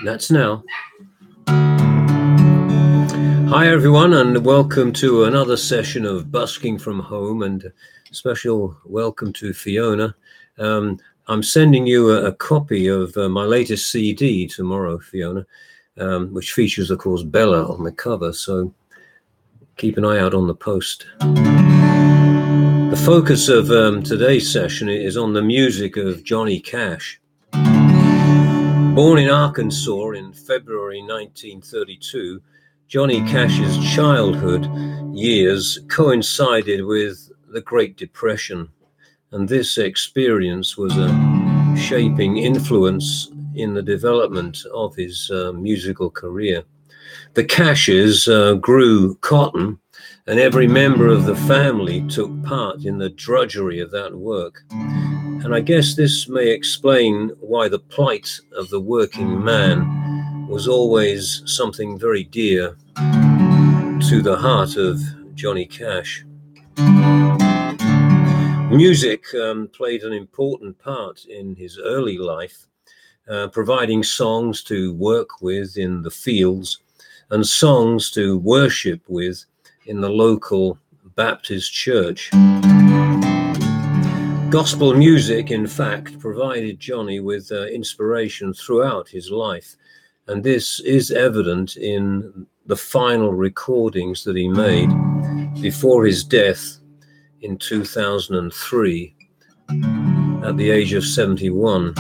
That's now. Hi everyone, and welcome to another session of Busking from Home, and a special welcome to Fiona. I'm sending you a copy of my latest CD tomorrow, Fiona, which features, of course, Bella on the cover, so keep an eye out on the post. The focus of today's session is on the music of Johnny Cash. Born in Arkansas in February 1932, Johnny Cash's childhood years coincided with the Great Depression, and this experience was a shaping influence in the development of his musical career. The Cashes grew cotton, and every member of the family took part in the drudgery of that work. And I guess this may explain why the plight of the working man was always something very dear to the heart of Johnny Cash. Music played an important part in his early life, providing songs to work with in the fields and songs to worship with in the local Baptist church. Gospel music, in fact, provided Johnny with inspiration throughout his life, and this is evident in the final recordings that he made before his death in 2003 at the age of 71.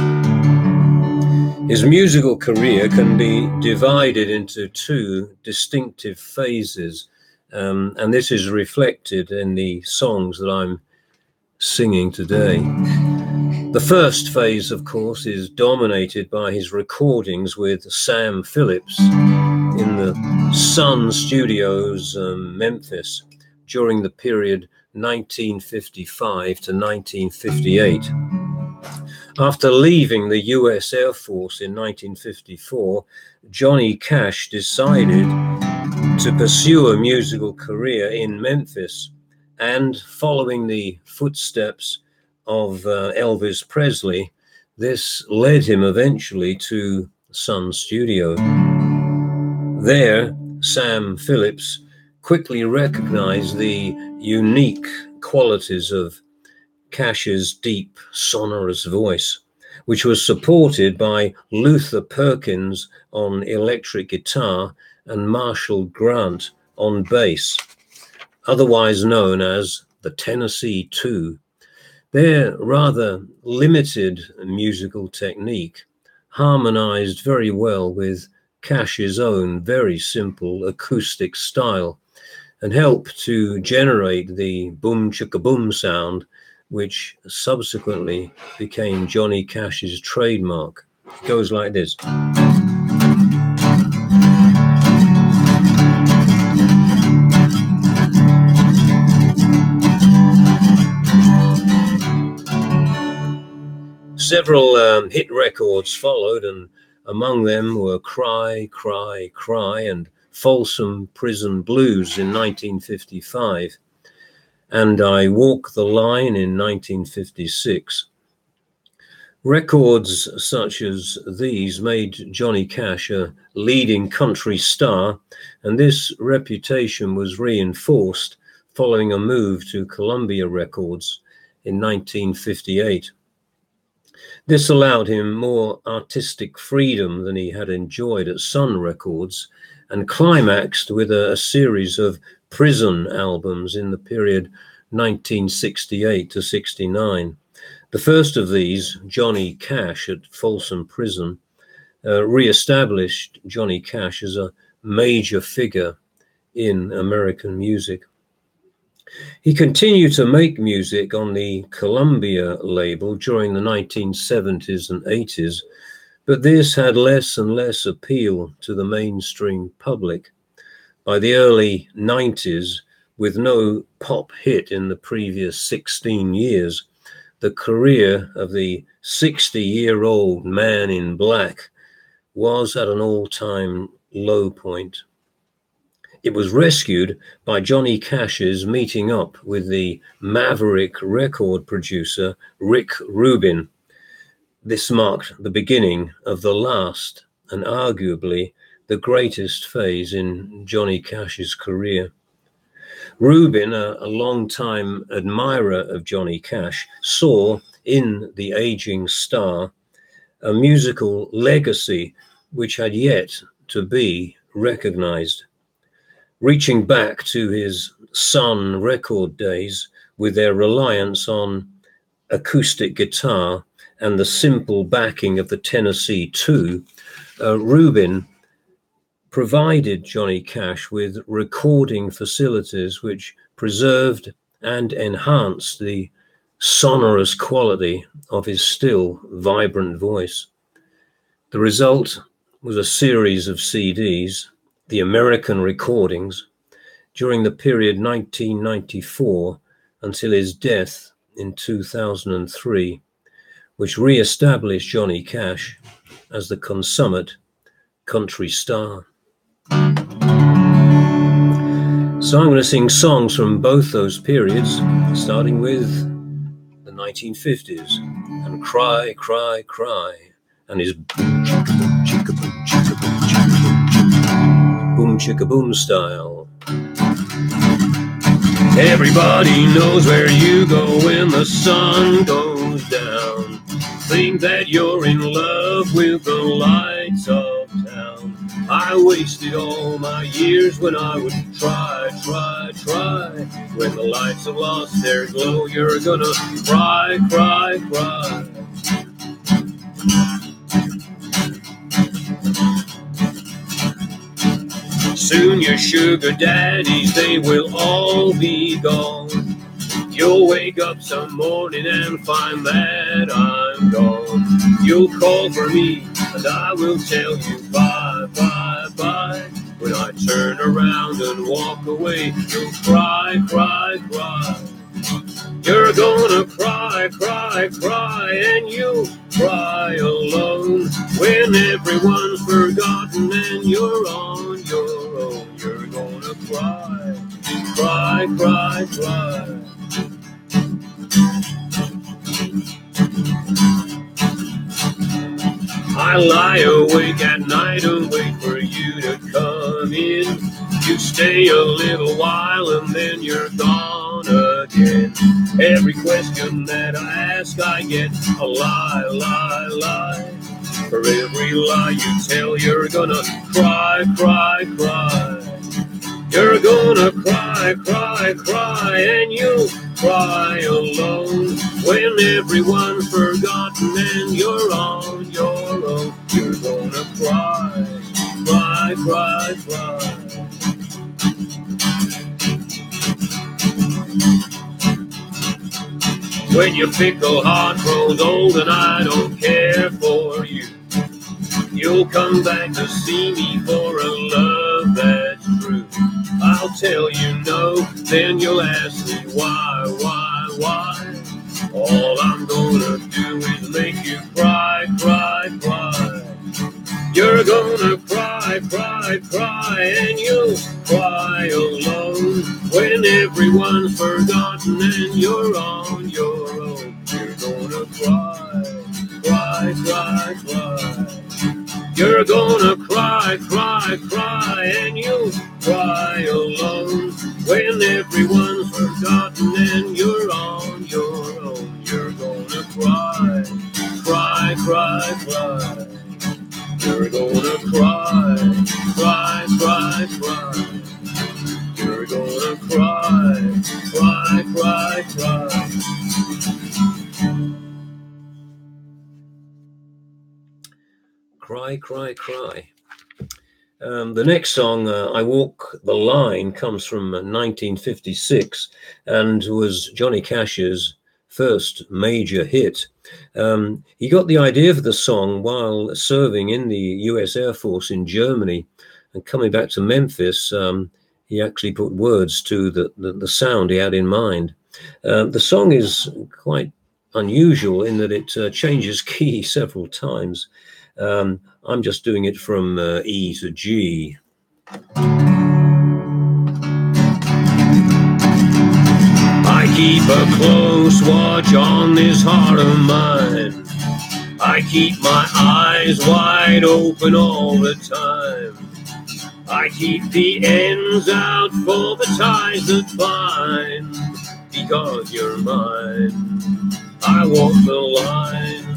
His musical career can be divided into two distinctive phases, and this is reflected in the songs that I'm singing today. The first phase, of course, is dominated by his recordings with Sam Phillips in the Sun Studios, Memphis, during the period 1955 to 1958. After leaving the US Air Force in 1954, Johnny Cash decided to pursue a musical career in Memphis, and following the footsteps of Elvis Presley, this led him eventually to Sun Studio. There, Sam Phillips quickly recognized the unique qualities of Cash's deep, sonorous voice, which was supported by Luther Perkins on electric guitar and Marshall Grant on bass, otherwise known as the Tennessee Two. Their rather limited musical technique harmonized very well with Cash's own very simple acoustic style and helped to generate the boom chicka boom sound, which subsequently became Johnny Cash's trademark. It goes like this. Several hit records followed, and among them were Cry, Cry, Cry and Folsom Prison Blues in 1955, and I Walk the Line in 1956. Records such as these made Johnny Cash a leading country star, and this reputation was reinforced following a move to Columbia Records in 1958. This allowed him more artistic freedom than he had enjoyed at Sun Records, and climaxed with a series of prison albums in the period 1968 to 69. The first of these, Johnny Cash at Folsom Prison, re-established Johnny Cash as a major figure in American music. He continued to make music on the Columbia label during the 1970s and 80s, but this had less and less appeal to the mainstream public. By the early 90s, with no pop hit in the previous 16 years, the career of the 60-year-old man in black was at an all-time low point. It was rescued by Johnny Cash's meeting up with the maverick record producer Rick Rubin. This marked the beginning of the last and arguably the greatest phase in Johnny Cash's career. Rubin, a long-time admirer of Johnny Cash, saw in the aging star a musical legacy which had yet to be recognized. Reaching back to his Sun record days with their reliance on acoustic guitar and the simple backing of the Tennessee 2, Rubin provided Johnny Cash with recording facilities which preserved and enhanced the sonorous quality of his still vibrant voice. The result was a series of CDs, the American recordings, during the period 1994 until his death in 2003, which re-established Johnny Cash as the consummate country star. So I'm going to sing songs from both those periods, starting with the 1950s and Cry, Cry, Cry, and his boom chicka boom chicka boom chicka boom chicka boom chicka boom style. Everybody knows where you go when the sun goes down. Think that you're in love with the lights of town. I wasted all my years when I would try, try, try. When the lights have lost their glow, you're gonna cry, cry, cry. Soon your sugar daddies, they will all be gone. You'll wake up some morning and find that I'm gone. You'll call for me and I will tell you bye, bye, bye. When I turn around and walk away, you'll cry, cry, cry. You're gonna cry, cry, cry, and you'll cry alone. When everyone's forgotten and you're on your own, you're gonna cry, cry, cry, cry. I lie awake at night and wait for you to come in. You stay a little while and then you're gone again. Every question that I ask, I get a lie, lie, lie. For every lie you tell, you're gonna cry, cry, cry. You're gonna cry, cry, cry, and you'll cry alone. When everyone's forgotten and you're on your own, you're gonna cry, cry, cry, cry. When your fickle heart grows old and I don't care for you, you'll come back to see me for a love that's true. I'll tell you no, then you'll ask me why, why? All I'm gonna do is make you cry, cry, cry. You're gonna cry, cry, cry, and you'll cry alone. When everyone's forgotten and you're on your own, you're gonna cry, cry, cry, cry. You're gonna cry, cry, cry, and you'll cry alone. When everyone's forgotten and you're on your own, you're gonna cry, cry, cry, cry. You're gonna cry, cry, cry, cry. You're gonna cry, cry, cry, cry. Cry, cry, cry. The next song, I Walk the Line, comes from 1956 and was Johnny Cash's first major hit. He got the idea for the song while serving in the US Air Force in Germany, and coming back to Memphis, he actually put words to the sound he had in mind. The song is quite unusual in that it changes key several times. I'm just doing it from E to G. I keep a close watch on this heart of mine. I keep my eyes wide open all the time. I keep the ends out for the ties that bind. Because you're mine, I walk the line.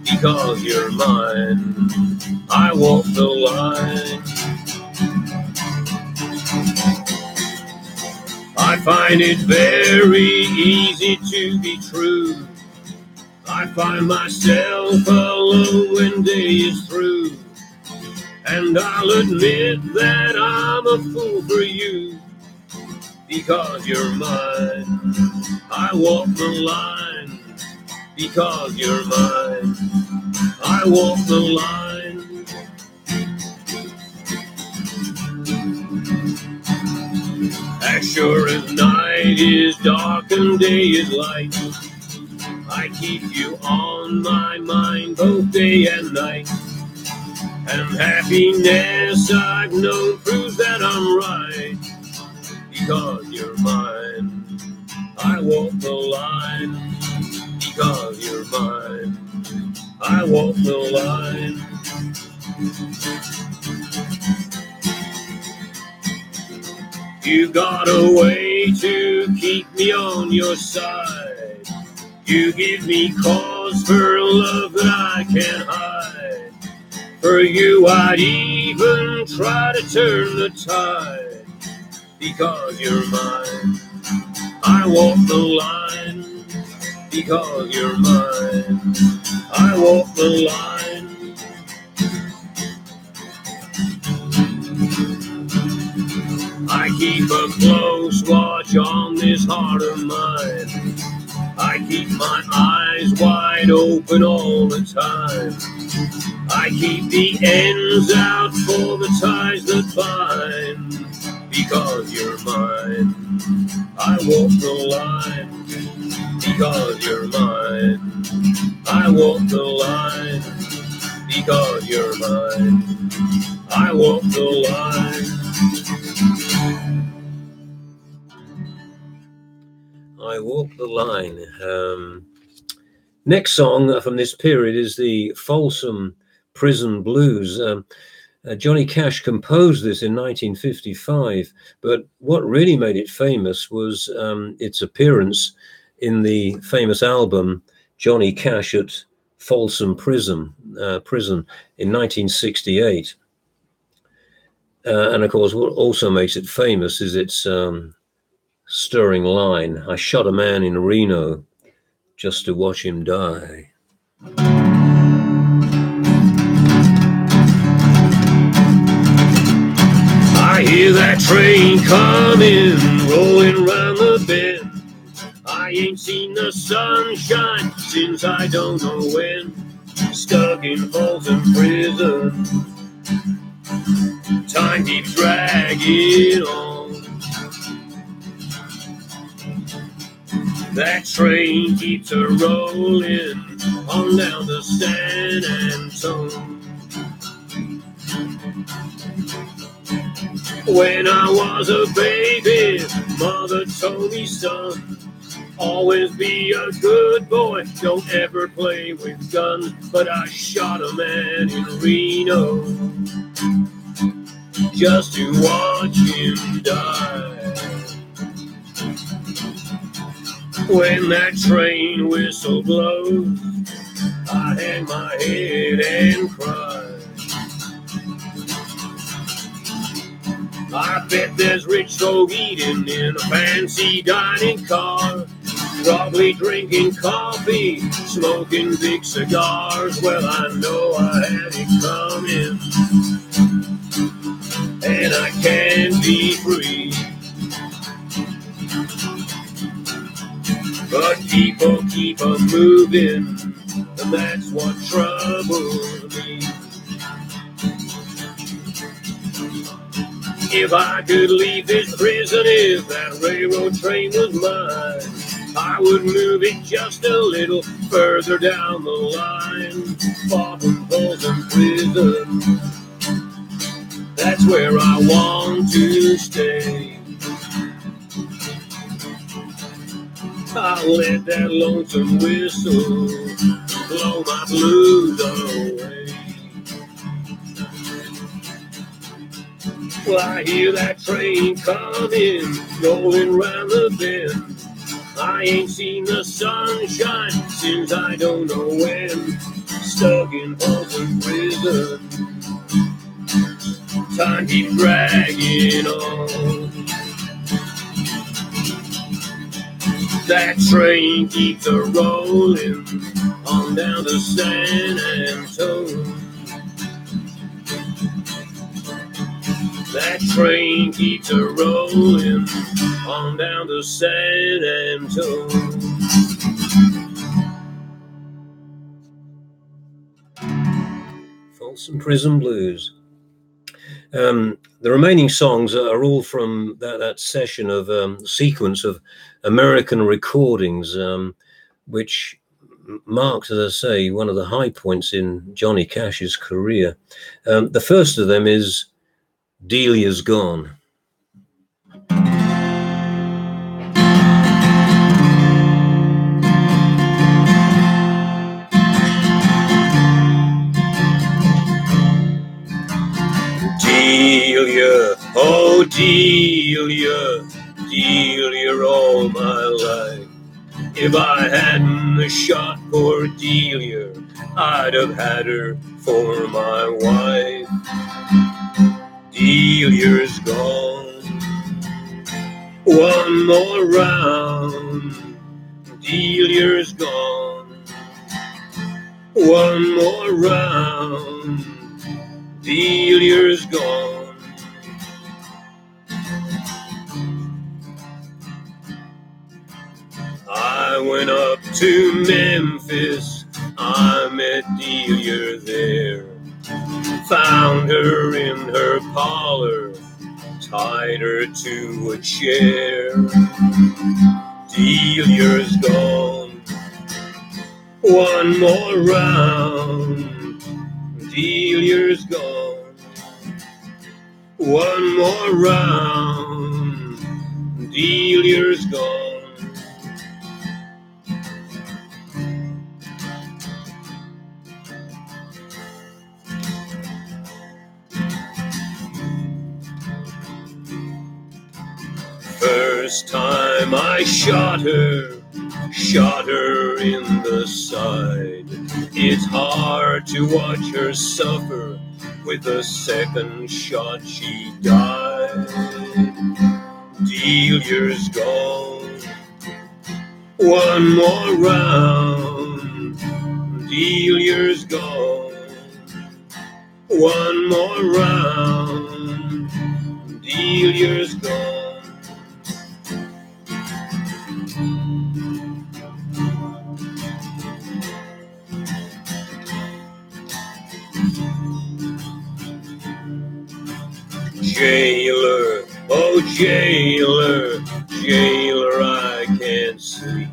Because you're mine, I walk the line. I find it very easy to be true. I find myself alone when day is through. And I'll admit that I'm a fool for you. Because you're mine, I walk the line. Because you're mine, I walk the line. As sure as night is dark and day is light, I keep you on my mind both day and night. And happiness I've known proves that I'm right. Because you're mine, I walk the line. Because you're mine, I walk the line. You got a way to keep me on your side. You give me cause for love that I can't hide. For you I'd even try to turn the tide. Because you're mine, I walk the line. Because you're mine, I walk the line. I keep a close watch on this heart of mine. I keep my eyes wide open all the time. I keep the ends out for the ties that bind. Because you're mine, I walk the line. Because you're mine, I walk the line. Because you're mine, I walk the line. I walk the line. Next song from this period is the Folsom Prison Blues. Johnny Cash composed this in 1955, but what really made it famous was its appearance in the famous album Johnny Cash at Folsom Prison in 1968. And of course, what also makes it famous is its stirring line, "I shot a man in Reno just to watch him die." I hear that train coming, rolling round the bend. I ain't seen the sunshine since I don't know when. Stuck in Folsom Prison, time keeps dragging on. That train keeps a rolling on down to San Antone. When I was a baby, mother told me, son, always be a good boy, don't ever play with guns. But I shot a man in Reno just to watch him die. When that train whistle blows, I hang my head and cry. I bet there's rich folk eating in a fancy dining car, probably drinking coffee, smoking big cigars. Well, I know I had it coming, and I can't be free. But people keep on moving, and that's what troubles me. If I could leave this prison, if that railroad train was mine, I would move it just a little further down the line, far from Folsom Prison. That's where I want to stay. I'll let that lonesome whistle blow my blues away. Well, I hear that train coming, rolling round the bend. I ain't seen the sunshine since I don't know when. Stuck in Folsom Prison, time keeps dragging on. That train keeps a rolling on down to San Antonio. That train keeps a rolling on down to San Antonio. Folsom Prison Blues. The remaining songs are all from that session of sequence of American recordings, which marked, as I say, one of the high points in Johnny Cash's career. The first of them is Delia's Gone. Delia, oh Delia, Delia all my life. If I hadn't shot poor Delia, I'd have had her for my wife. Delia's gone, one more round. Delia's gone, one more round. Delia's gone. I went up to Memphis, I met Delia there. Found her in her parlor, tied her to a chair. Delia's gone, one more round. Delia's gone, one more round. Delia's gone. First time I shot her in the side. It's hard to watch her suffer. With the second shot she died. Delia's gone, one more round. Delia's gone, one more round. Delia's gone. Jailer, oh jailer, jailer, I can't sleep.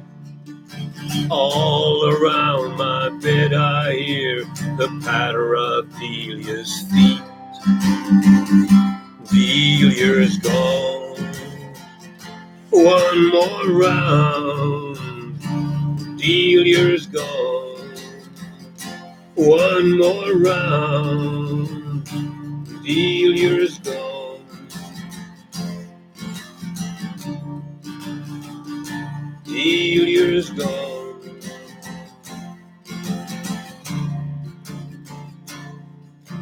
All around my bed I hear the patter of Delia's feet. Delia's gone, one more round. Delia's gone, one more round. Delia's gone. Delia's gone.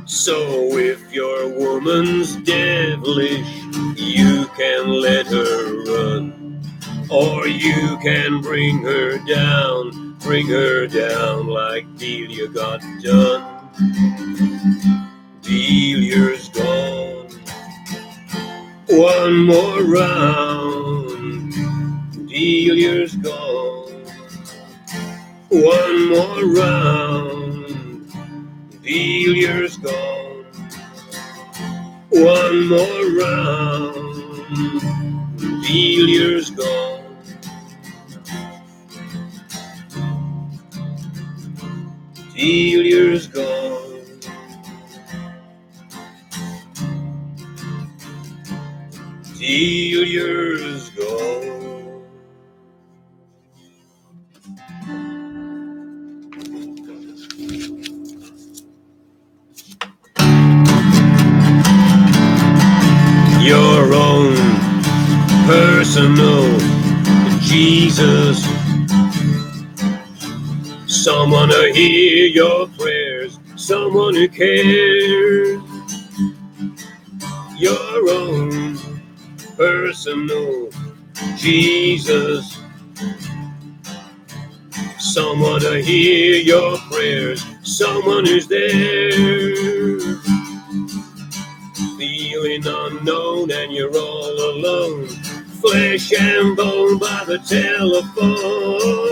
So if your woman's devilish, you can let her run, or you can bring her down like Delia got done. Delia's gone, one more round. Delia's gone, one more round. Delia's gone, one more round. Delia's gone. Delia's gone. Delia's gone. personal Jesus. Someone to hear your prayers, someone who cares. Your own personal Jesus. Someone to hear your prayers, someone who's there. Feeling unknown and you're all alone, flesh and bone by the telephone.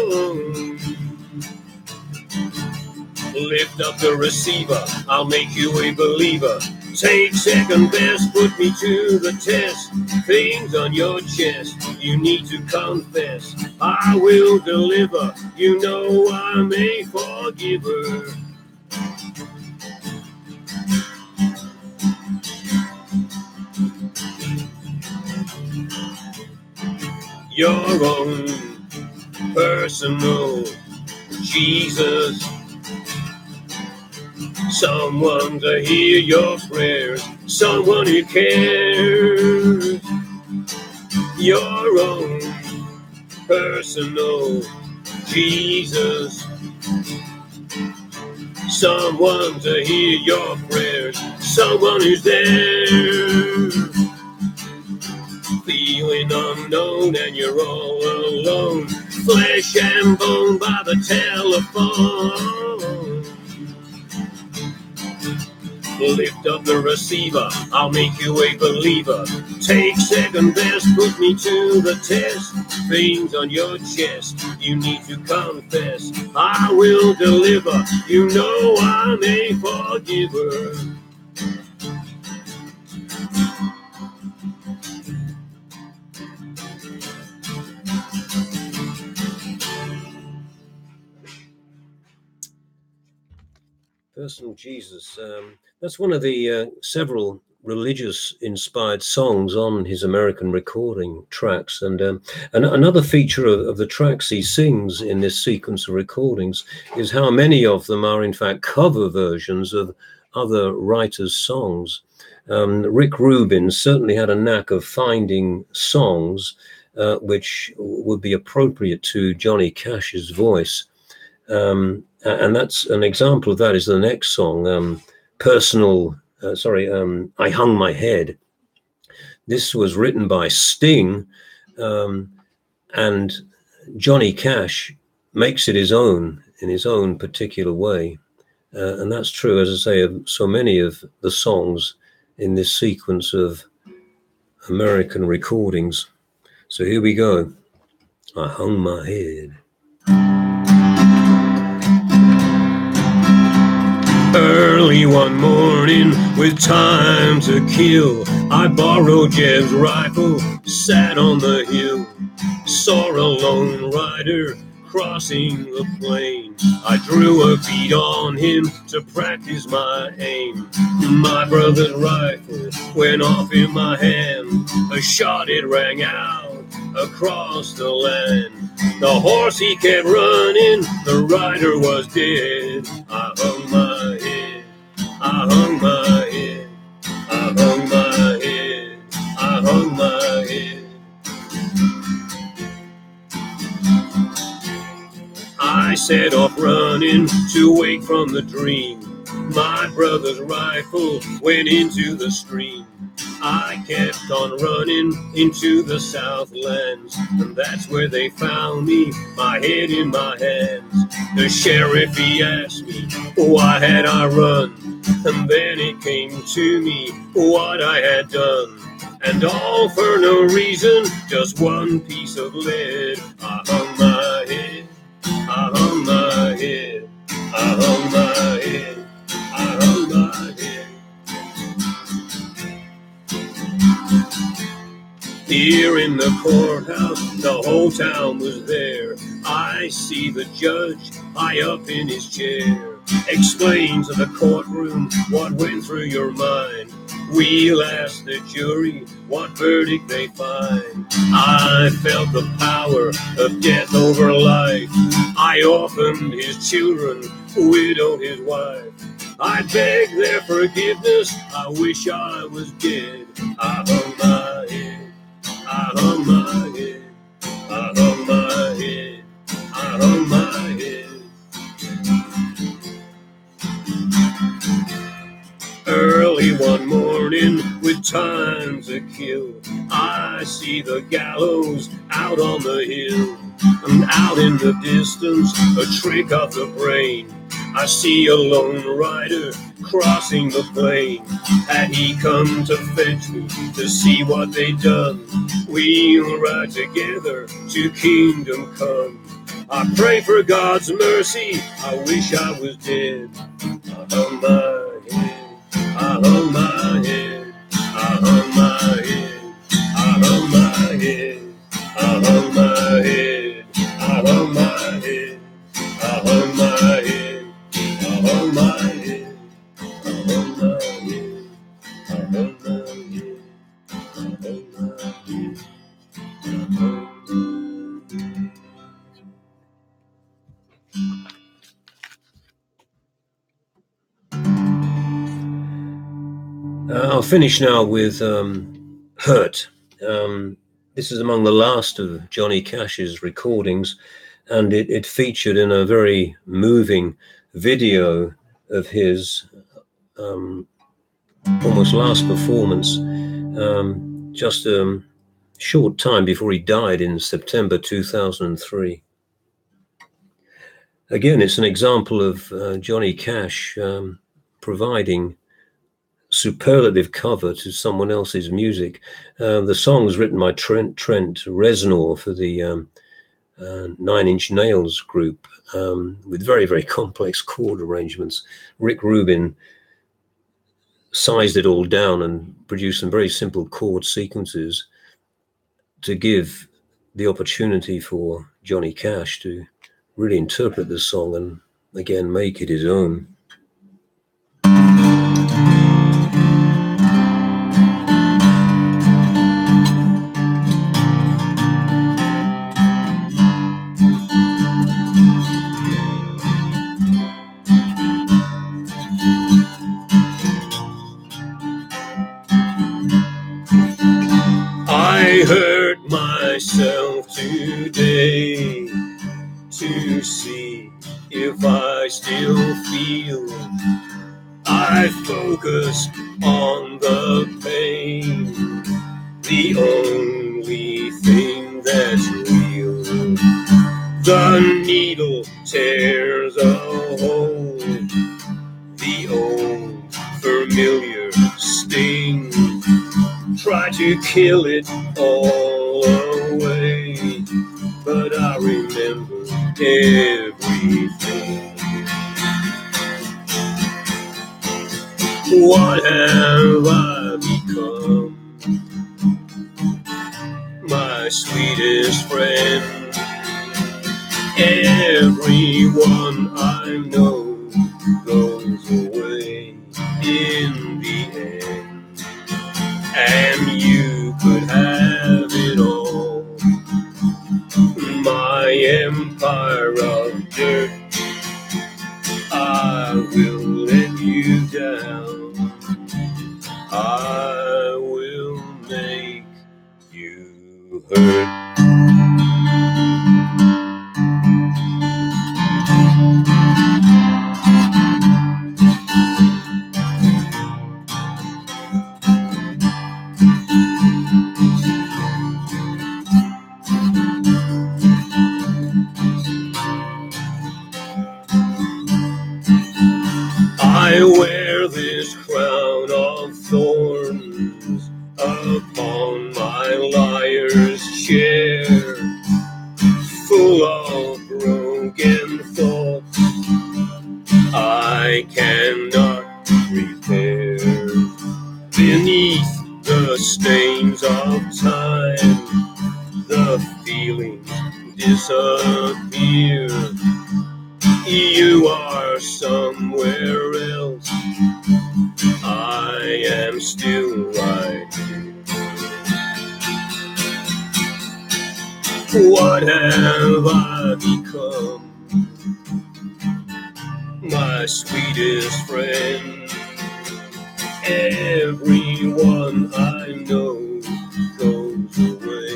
Lift up the receiver, I'll make you a believer. Take second best, put me to the test. Things on your chest, you need to confess. I will deliver, you know I'm a forgiver. Your own personal Jesus. Someone to hear your prayers, someone who cares. Your own personal Jesus. Someone to hear your prayers, someone who's there. Feeling unknown and you're all alone, flesh and bone by the telephone. Lift up the receiver, I'll make you a believer. Take second best, put me to the test. Things on your chest, you need to confess. I will deliver, you know I'm a forgiver. Personal Jesus. That's one of the several religious-inspired songs on his American recording tracks. And another feature of the tracks he sings in this sequence of recordings is how many of them are, in fact, cover versions of other writers' songs. Rick Rubin certainly had a knack of finding songs which would be appropriate to Johnny Cash's voice. And that's an example of that is the next song, I Hung My Head. This was written by Sting, and Johnny Cash makes it his own in his own particular way. And that's true, as I say, of so many of the songs in this sequence of American recordings. So here we go. I hung my head. Early one morning, with time to kill, I borrowed Jeb's rifle, sat on the hill, saw a lone rider crossing the plain. I drew a bead on him to practice my aim. My brother's rifle went off in my hand, a shot it rang out across the land. The horse he kept running, the rider was dead. I hung my head, I hung my head, I hung my head, I hung my head. I set off running to wake from the dream. My brother's rifle went into the stream. I kept on running into the Southlands, and that's where they found me, my head in my hands. The sheriff, he asked me, why had I run? And then it came to me what I had done. And all for no reason, just one piece of lead. I hung my head, I hung my head, I hung my head, I hung my head. Here in the courthouse, the whole town was there. I see the judge high up in his chair. Explain to the courtroom what went through your mind. We'll ask the jury what verdict they find. I felt the power of death over life. I orphaned his children, widowed his wife. I begged their forgiveness, I wish I was dead. I hung my head, I I hung my head, I hung my head, I hung my head. Early one morning with time to kill, I see the gallows out on the hill, and out in the distance a trick of the brain. I see a lone rider crossing the plain. Had he come to fetch me to see what they'd done, we'll ride together to kingdom come. I pray for God's mercy, I wish I was dead. I hung my head, I hung my head, I hung my head, I hung my head, I hung my head, I hung my head, I hung my head, I hung my head, I hung my head, I hung my head, I hung my head, I hung my head. I'll finish now with Hurt. This is among the last of Johnny Cash's recordings, and it featured in a very moving video of his almost last performance, just a short time before he died in September 2003. Again, it's an example of Johnny Cash providing superlative cover to someone else's music. The song was written by Trent Reznor for the Nine Inch Nails group, with very, very complex chord arrangements. Rick Rubin sized it all down and produced some very simple chord sequences to give the opportunity for Johnny Cash to really interpret the song and again make it his own. I hurt myself today to see if I still feel. I focus on the pain, the only thing that's real. The needle tears a hole, the old familiar sting. Try to kill it all away, but I remember everything. What have I become? My sweetest friend. Everyone I know goes away in the end. And you could have it all. My empire of dirt, I will let you down. I will make you hurt. I wear this crown of thorns upon my liar's chair, full of broken thoughts I cannot repair. Beneath the stains of time, the feelings disappear. You are somewhere else, I am still right here. What have I become? My sweetest friend. Everyone I know goes away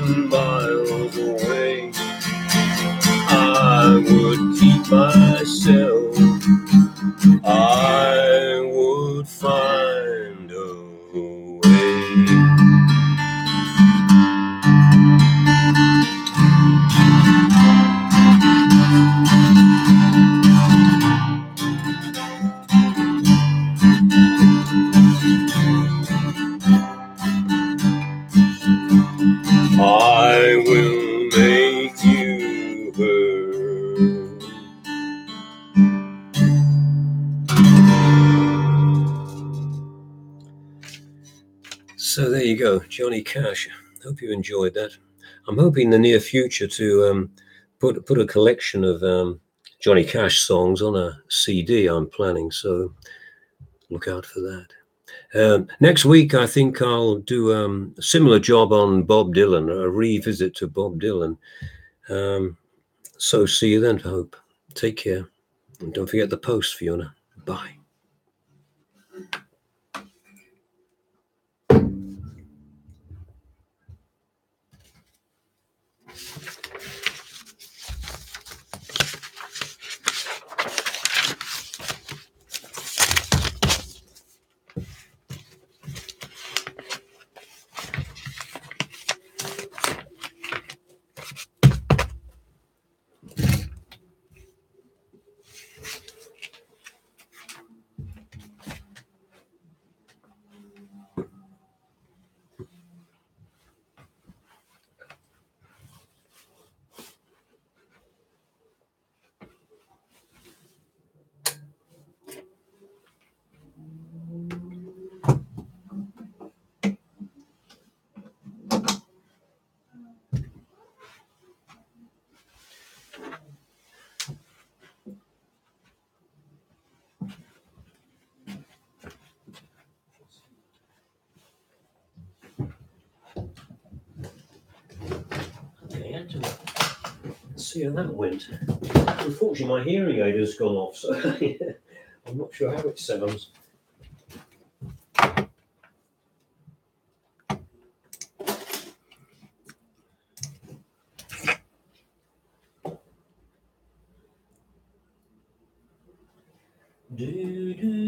1,000 miles away. I would keep myself. I would find a way. I will make you heard. So there you go, Johnny Cash. Hope you enjoyed that. I'm hoping in the near future to put a collection of Johnny Cash songs on a CD I'm planning, so look out for that. Next week, I think I'll do a similar job on Bob Dylan, a revisit to Bob Dylan. So see you then, Hope. Take care. And don't forget the post, Fiona. Bye. See how that went. Unfortunately, my hearing aid has gone off, so I'm not sure how it sounds. Do, do.